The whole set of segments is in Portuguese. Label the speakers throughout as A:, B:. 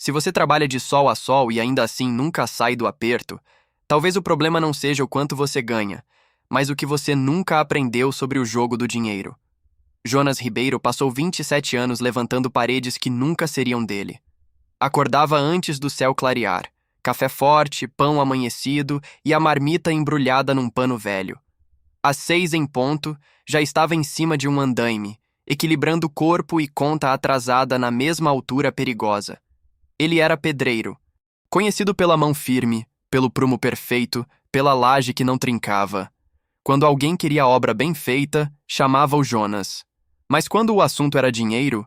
A: Se você trabalha de sol a sol e ainda assim nunca sai do aperto, talvez o problema não seja o quanto você ganha, mas o que você nunca aprendeu sobre o jogo do dinheiro. Jonas Ribeiro passou 27 anos levantando paredes que nunca seriam dele. Acordava antes do céu clarear, café forte, pão amanhecido e a marmita embrulhada num pano velho. Às 6 em ponto, já estava em cima de um andaime, equilibrando corpo e conta atrasada na mesma altura perigosa. Ele era pedreiro, conhecido pela mão firme, pelo prumo perfeito, pela laje que não trincava. Quando alguém queria a obra bem feita, chamava o Jonas. Mas quando o assunto era dinheiro,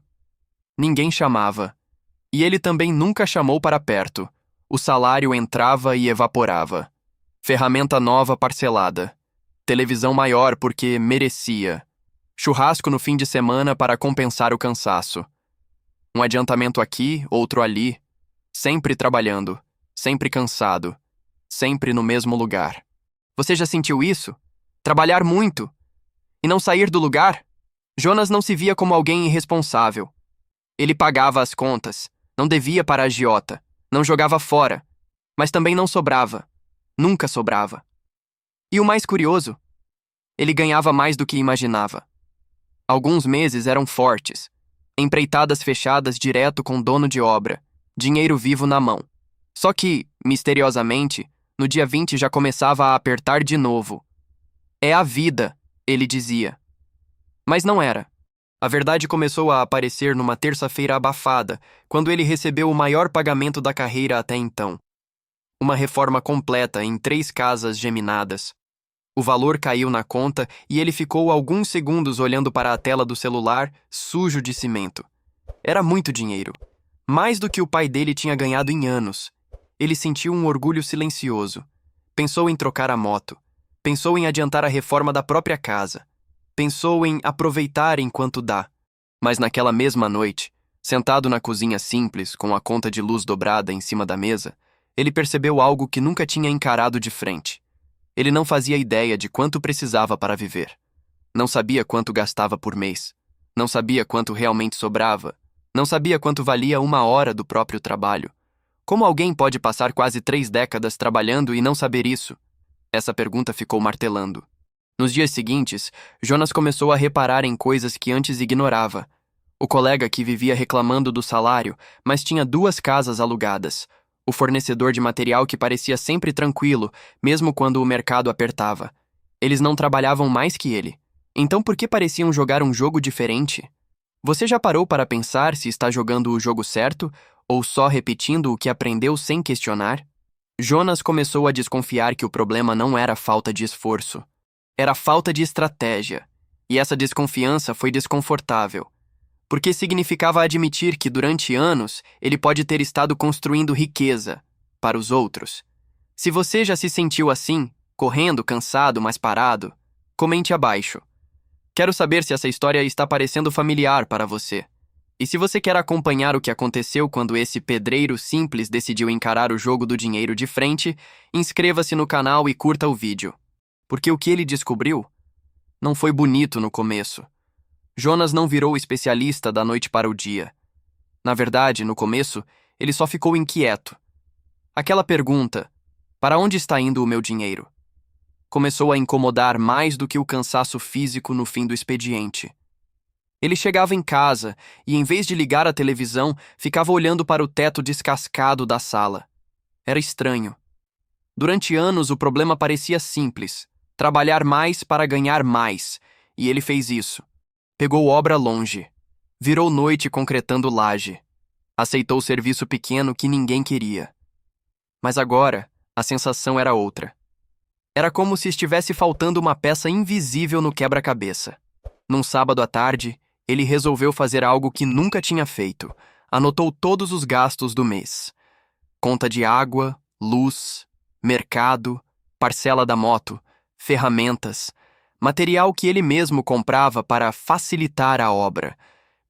A: ninguém chamava. E ele também nunca chamou para perto. O salário entrava e evaporava. Ferramenta nova parcelada. Televisão maior porque merecia. Churrasco no fim de semana para compensar o cansaço. Um adiantamento aqui, outro ali. Sempre trabalhando, sempre cansado, sempre no mesmo lugar. Você já sentiu isso? Trabalhar muito e não sair do lugar? Jonas não se via como alguém irresponsável. Ele pagava as contas, não devia para a agiota, não jogava fora, mas também não sobrava. Nunca sobrava. E o mais curioso, ele ganhava mais do que imaginava. Alguns meses eram fortes, empreitadas fechadas direto com o dono de obra, dinheiro vivo na mão. Só que, misteriosamente, no dia 20 já começava a apertar de novo. É a vida, ele dizia. Mas não era. A verdade começou a aparecer numa terça-feira abafada, quando ele recebeu o maior pagamento da carreira até então. Uma reforma completa em 3 casas geminadas. O valor caiu na conta e ele ficou alguns segundos olhando para a tela do celular, sujo de cimento. Era muito dinheiro. Mais do que o pai dele tinha ganhado em anos. Ele sentiu um orgulho silencioso. Pensou em trocar a moto. Pensou em adiantar a reforma da própria casa. Pensou em aproveitar enquanto dá. Mas naquela mesma noite, sentado na cozinha simples, com a conta de luz dobrada em cima da mesa, ele percebeu algo que nunca tinha encarado de frente. Ele não fazia ideia de quanto precisava para viver. Não sabia quanto gastava por mês. Não sabia quanto realmente sobrava. Não sabia quanto valia 1 hora do próprio trabalho. Como alguém pode passar quase 3 décadas trabalhando e não saber isso? Essa pergunta ficou martelando. Nos dias seguintes, Jonas começou a reparar em coisas que antes ignorava. O colega que vivia reclamando do salário, mas tinha 2 casas alugadas. O fornecedor de material que parecia sempre tranquilo, mesmo quando o mercado apertava. Eles não trabalhavam mais que ele. Então por que pareciam jogar um jogo diferente? Você já parou para pensar se está jogando o jogo certo ou só repetindo o que aprendeu sem questionar? Jonas começou a desconfiar que o problema não era falta de esforço. Era falta de estratégia. E essa desconfiança foi desconfortável. Porque significava admitir que durante anos ele pode ter estado construindo riqueza para os outros. Se você já se sentiu assim, correndo, cansado, mas parado, comente abaixo. Quero saber se essa história está parecendo familiar para você. E se você quer acompanhar o que aconteceu quando esse pedreiro simples decidiu encarar o jogo do dinheiro de frente, inscreva-se no canal e curta o vídeo. Porque o que ele descobriu não foi bonito no começo. Jonas não virou especialista da noite para o dia. Na verdade, no começo, ele só ficou inquieto. Aquela pergunta, para onde está indo o meu dinheiro? Começou a incomodar mais do que o cansaço físico no fim do expediente. Ele chegava em casa e, em vez de ligar a televisão, ficava olhando para o teto descascado da sala. Era estranho. Durante anos, o problema parecia simples: trabalhar mais para ganhar mais, e ele fez isso. Pegou obra longe. Virou noite concretando laje. Aceitou serviço pequeno que ninguém queria. Mas agora, a sensação era outra. Era como se estivesse faltando uma peça invisível no quebra-cabeça. Num sábado à tarde, ele resolveu fazer algo que nunca tinha feito. Anotou todos os gastos do mês. Conta de água, luz, mercado, parcela da moto, ferramentas, material que ele mesmo comprava para facilitar a obra.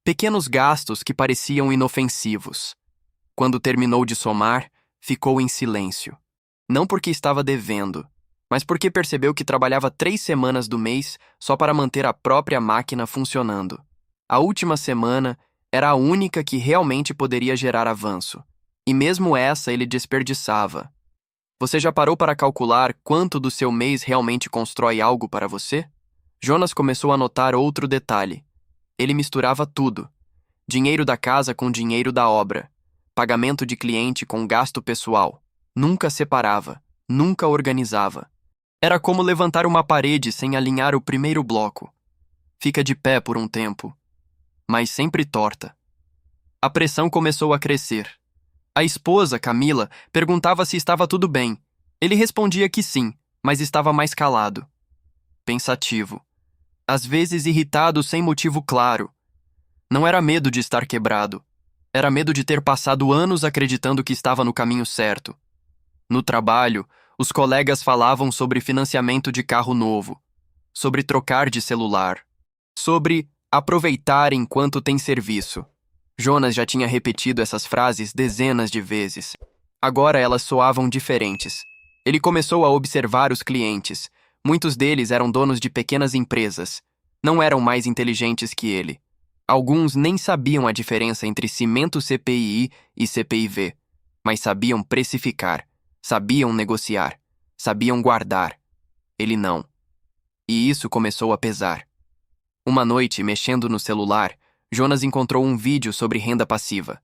A: Pequenos gastos que pareciam inofensivos. Quando terminou de somar, ficou em silêncio. Não porque estava devendo, mas porque percebeu que trabalhava 3 semanas do mês só para manter a própria máquina funcionando. A última semana era a única que realmente poderia gerar avanço. E mesmo essa ele desperdiçava. Você já parou para calcular quanto do seu mês realmente constrói algo para você? Jonas começou a notar outro detalhe. Ele misturava tudo. Dinheiro da casa com dinheiro da obra. Pagamento de cliente com gasto pessoal. Nunca separava. Nunca organizava. Era como levantar uma parede sem alinhar o primeiro bloco. Fica de pé por um tempo, mas sempre torta. A pressão começou a crescer. A esposa, Camila, perguntava se estava tudo bem. Ele respondia que sim, mas estava mais calado. Pensativo. Às vezes irritado sem motivo claro. Não era medo de estar quebrado. Era medo de ter passado anos acreditando que estava no caminho certo. No trabalho, os colegas falavam sobre financiamento de carro novo, sobre trocar de celular, sobre aproveitar enquanto tem serviço. Jonas já tinha repetido essas frases dezenas de vezes. Agora elas soavam diferentes. Ele começou a observar os clientes. Muitos deles eram donos de pequenas empresas. Não eram mais inteligentes que ele. Alguns nem sabiam a diferença entre cimento CPI e CPIV, mas sabiam precificar, sabiam negociar, sabiam guardar. Ele não. E isso começou a pesar. Uma noite, mexendo no celular, Jonas encontrou um vídeo sobre renda passiva.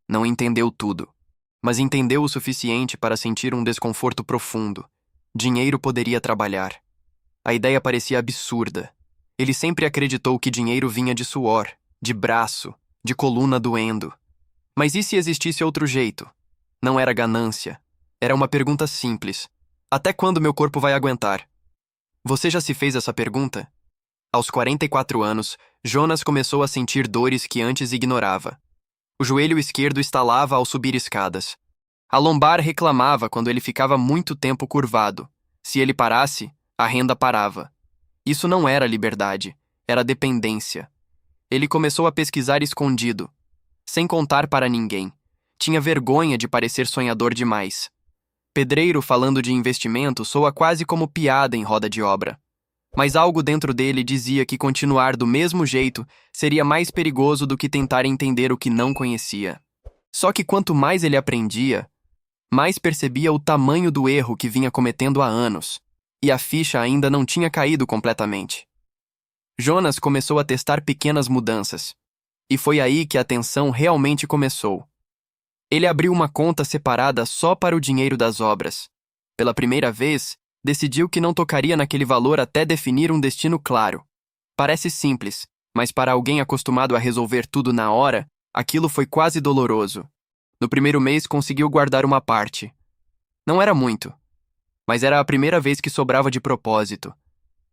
A: Não entendeu tudo, mas entendeu o suficiente para sentir um desconforto profundo. Dinheiro poderia trabalhar. A ideia parecia absurda. Ele sempre acreditou que dinheiro vinha de suor, de braço, de coluna doendo. Mas e se existisse outro jeito? Não era ganância. Era uma pergunta simples. Até quando meu corpo vai aguentar? Você já se fez essa pergunta? Aos 44 anos, Jonas começou a sentir dores que antes ignorava. O joelho esquerdo estalava ao subir escadas. A lombar reclamava quando ele ficava muito tempo curvado. Se ele parasse, a renda parava. Isso não era liberdade, era dependência. Ele começou a pesquisar escondido, sem contar para ninguém. Tinha vergonha de parecer sonhador demais. Pedreiro falando de investimento soa quase como piada em roda de obra. Mas algo dentro dele dizia que continuar do mesmo jeito seria mais perigoso do que tentar entender o que não conhecia. Só que quanto mais ele aprendia, mais percebia o tamanho do erro que vinha cometendo há anos, e a ficha ainda não tinha caído completamente. Jonas começou a testar pequenas mudanças, e foi aí que a tensão realmente começou. Ele abriu uma conta separada só para o dinheiro das obras. Pela primeira vez, decidiu que não tocaria naquele valor até definir um destino claro. Parece simples, mas para alguém acostumado a resolver tudo na hora, aquilo foi quase doloroso. No primeiro mês conseguiu guardar uma parte. Não era muito, mas era a primeira vez que sobrava de propósito.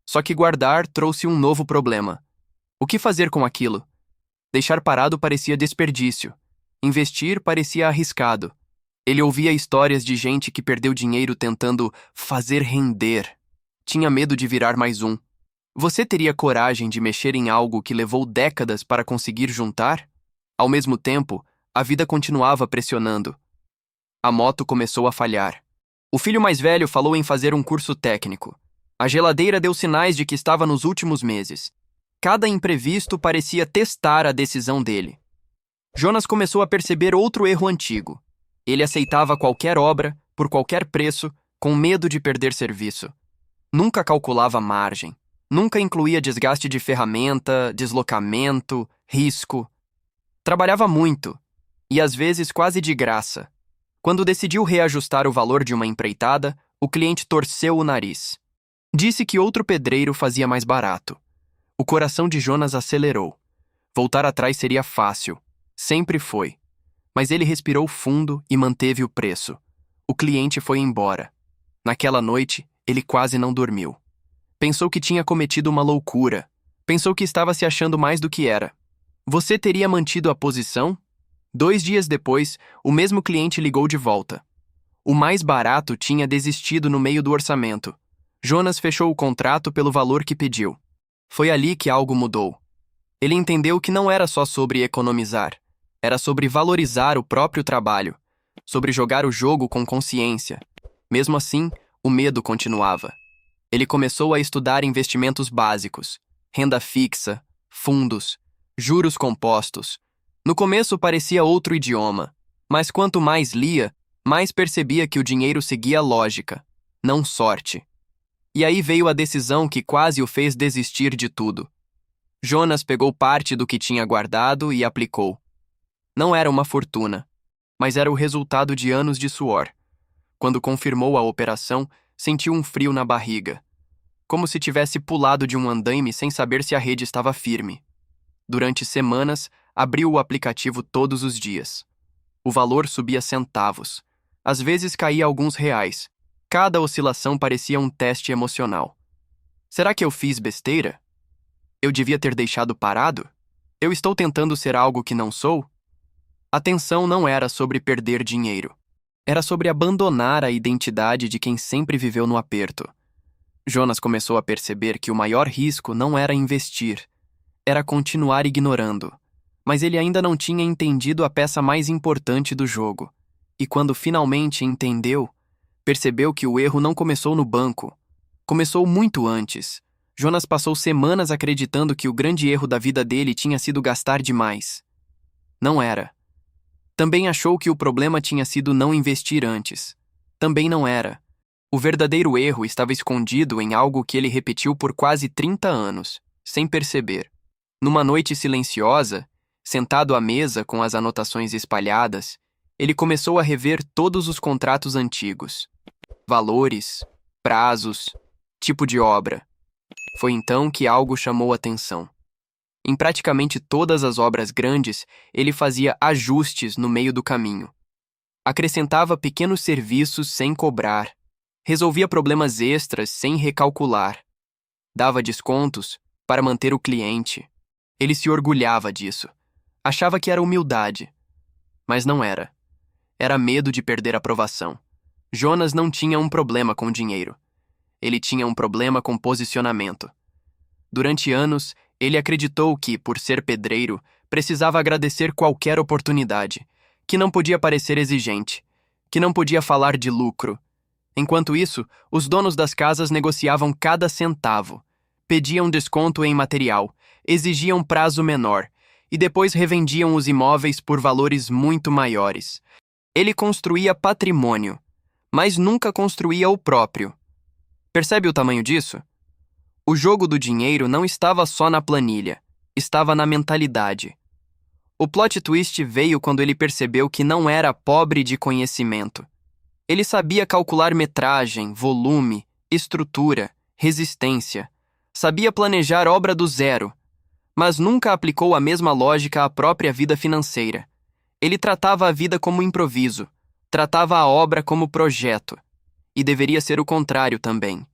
A: Só que guardar trouxe um novo problema. O que fazer com aquilo? Deixar parado parecia desperdício. Investir parecia arriscado. Ele ouvia histórias de gente que perdeu dinheiro tentando fazer render. Tinha medo de virar mais um. Você teria coragem de mexer em algo que levou décadas para conseguir juntar? Ao mesmo tempo, a vida continuava pressionando. A moto começou a falhar. O filho mais velho falou em fazer um curso técnico. A geladeira deu sinais de que estava nos últimos meses. Cada imprevisto parecia testar a decisão dele. Jonas começou a perceber outro erro antigo. Ele aceitava qualquer obra, por qualquer preço, com medo de perder serviço. Nunca calculava margem. Nunca incluía desgaste de ferramenta, deslocamento, risco. Trabalhava muito, e às vezes quase de graça. Quando decidiu reajustar o valor de uma empreitada, o cliente torceu o nariz. Disse que outro pedreiro fazia mais barato. O coração de Jonas acelerou. Voltar atrás seria fácil. Sempre foi. Mas ele respirou fundo e manteve o preço. O cliente foi embora. Naquela noite, ele quase não dormiu. Pensou que tinha cometido uma loucura. Pensou que estava se achando mais do que era. Você teria mantido a posição? 2 dias depois, o mesmo cliente ligou de volta. O mais barato tinha desistido no meio do orçamento. Jonas fechou o contrato pelo valor que pediu. Foi ali que algo mudou. Ele entendeu que não era só sobre economizar. Era sobre valorizar o próprio trabalho, sobre jogar o jogo com consciência. Mesmo assim, o medo continuava. Ele começou a estudar investimentos básicos, renda fixa, fundos, juros compostos. No começo parecia outro idioma, Mas quanto mais lia, mais percebia que o dinheiro seguia lógica, não sorte. E aí veio a decisão que quase o fez desistir de tudo. Jonas pegou parte do que tinha guardado e aplicou. Não era uma fortuna, mas era o resultado de anos de suor. Quando confirmou a operação, sentiu um frio na barriga, como se tivesse pulado de um andaime sem saber se a rede estava firme. Durante semanas, abriu o aplicativo todos os dias. O valor subia centavos. Às vezes caía alguns reais. Cada oscilação parecia um teste emocional. Será que eu fiz besteira? Eu devia ter deixado parado? Eu estou tentando ser algo que não sou? A tensão não era sobre perder dinheiro. Era sobre abandonar a identidade de quem sempre viveu no aperto. Jonas começou a perceber que o maior risco não era investir, era continuar ignorando. Mas ele ainda não tinha entendido a peça mais importante do jogo. E quando finalmente entendeu, percebeu que o erro não começou no banco. Começou muito antes. Jonas passou semanas acreditando que o grande erro da vida dele tinha sido gastar demais. Não era. Também achou que o problema tinha sido não investir antes. Também não era. O verdadeiro erro estava escondido em algo que ele repetiu por quase 30 anos, sem perceber. Numa noite silenciosa, sentado à mesa com as anotações espalhadas, ele começou a rever todos os contratos antigos. Valores, prazos, tipo de obra. Foi então que algo chamou atenção. Em praticamente todas as obras grandes, ele fazia ajustes no meio do caminho. Acrescentava pequenos serviços sem cobrar. Resolvia problemas extras sem recalcular. Dava descontos para manter o cliente. Ele se orgulhava disso. Achava que era humildade. Mas não era. Era medo de perder aprovação. Jonas não tinha um problema com dinheiro. Ele tinha um problema com posicionamento. Durante anos, ele acreditou que, por ser pedreiro, precisava agradecer qualquer oportunidade, que não podia parecer exigente, que não podia falar de lucro. Enquanto isso, os donos das casas negociavam cada centavo, pediam desconto em material, exigiam prazo menor e depois revendiam os imóveis por valores muito maiores. Ele construía patrimônio, mas nunca construía o próprio. Percebe o tamanho disso? O jogo do dinheiro não estava só na planilha, estava na mentalidade. O plot twist veio quando ele percebeu que não era pobre de conhecimento. Ele sabia calcular metragem, volume, estrutura, resistência. Sabia planejar obra do zero, mas nunca aplicou a mesma lógica à própria vida financeira. Ele tratava a vida como improviso, tratava a obra como projeto. E deveria ser o contrário também.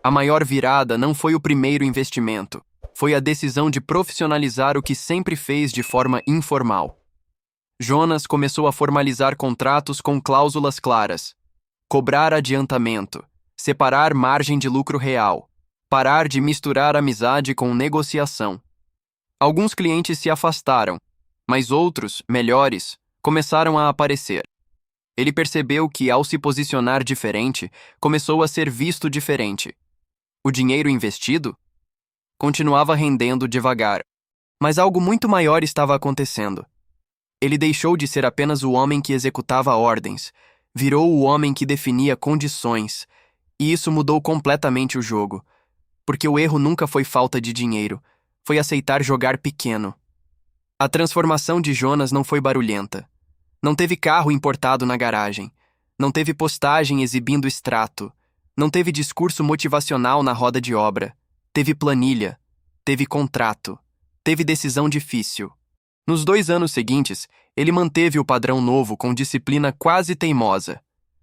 A: A maior virada não foi o primeiro investimento, foi a decisão de profissionalizar o que sempre fez de forma informal. Jonas começou a formalizar contratos com cláusulas claras, cobrar adiantamento, separar margem de lucro real, parar de misturar amizade com negociação. Alguns clientes se afastaram, mas outros, melhores, começaram a aparecer. Ele percebeu que, ao se posicionar diferente, começou a ser visto diferente. O dinheiro investido continuava rendendo devagar, mas algo muito maior estava acontecendo. Ele deixou de ser apenas o homem que executava ordens, virou o homem que definia condições, e isso mudou completamente o jogo, porque o erro nunca foi falta de dinheiro, foi aceitar jogar pequeno. A transformação de Jonas não foi barulhenta. Não teve carro importado na garagem. Não teve postagem exibindo extrato. Não teve discurso motivacional na roda de obra. Teve planilha. Teve contrato. Teve decisão difícil. Nos 2 anos seguintes, ele manteve o padrão novo com disciplina quase teimosa.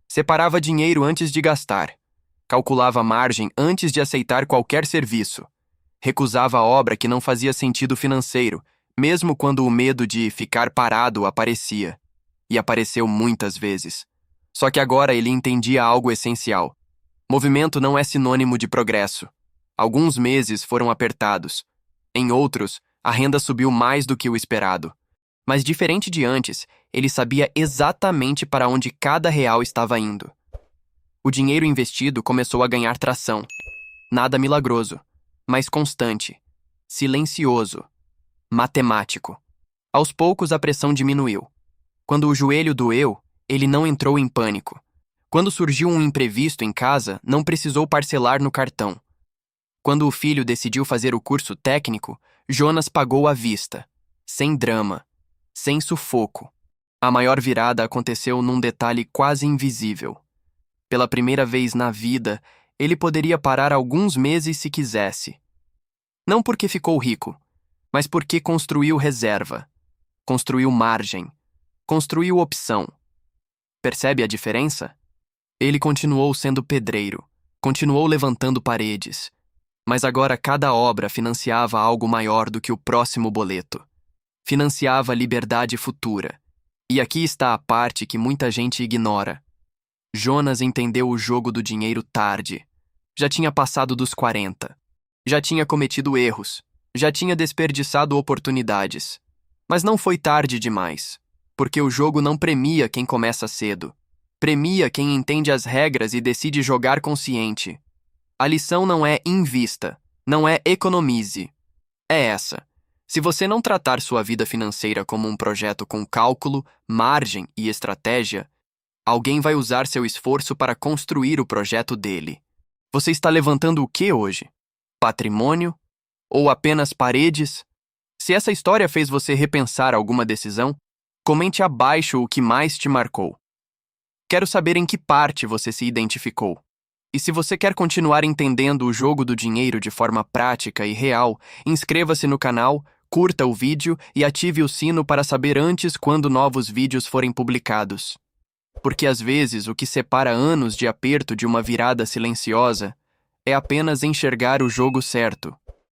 A: Separava dinheiro antes de gastar. Calculava margem antes de aceitar qualquer serviço. Recusava a obra que não fazia sentido financeiro, mesmo quando o medo de ficar parado aparecia. E apareceu muitas vezes. Só que agora ele entendia algo essencial. Movimento não é sinônimo de progresso. Alguns meses foram apertados. Em outros, a renda subiu mais do que o esperado. Mas diferente de antes, ele sabia exatamente para onde cada real estava indo. O dinheiro investido começou a ganhar tração. Nada milagroso, mas constante, silencioso, matemático. Aos poucos a pressão diminuiu. Quando o joelho doeu, ele não entrou em pânico. Quando surgiu um imprevisto em casa, não precisou parcelar no cartão. Quando o filho decidiu fazer o curso técnico, Jonas pagou à vista, sem drama, sem sufoco. A maior virada aconteceu num detalhe quase invisível. Pela primeira vez na vida, ele poderia parar alguns meses se quisesse. Não porque ficou rico, mas porque construiu reserva, construiu margem, construiu opção. Percebe a diferença? Ele continuou sendo pedreiro, continuou levantando paredes, mas agora cada obra financiava algo maior do que o próximo boleto. Financiava liberdade futura. E aqui está a parte que muita gente ignora. Jonas entendeu o jogo do dinheiro tarde. Já tinha passado dos 40. Já tinha cometido erros. Já tinha desperdiçado oportunidades. Mas não foi tarde demais, porque o jogo não premia quem começa cedo. Premia quem entende as regras e decide jogar consciente. A lição não é invista, não é economize. É essa. Se você não tratar sua vida financeira como um projeto com cálculo, margem e estratégia, alguém vai usar seu esforço para construir o projeto dele. Você está levantando o que hoje? Patrimônio? Ou apenas paredes? Se essa história fez você repensar alguma decisão, comente abaixo o que mais te marcou. Quero saber em que parte você se identificou. E se você quer continuar entendendo o jogo do dinheiro de forma prática e real, inscreva-se no canal, curta o vídeo e ative o sino para saber antes quando novos vídeos forem publicados. Porque às vezes o que separa anos de aperto de uma virada silenciosa é apenas enxergar o jogo certo.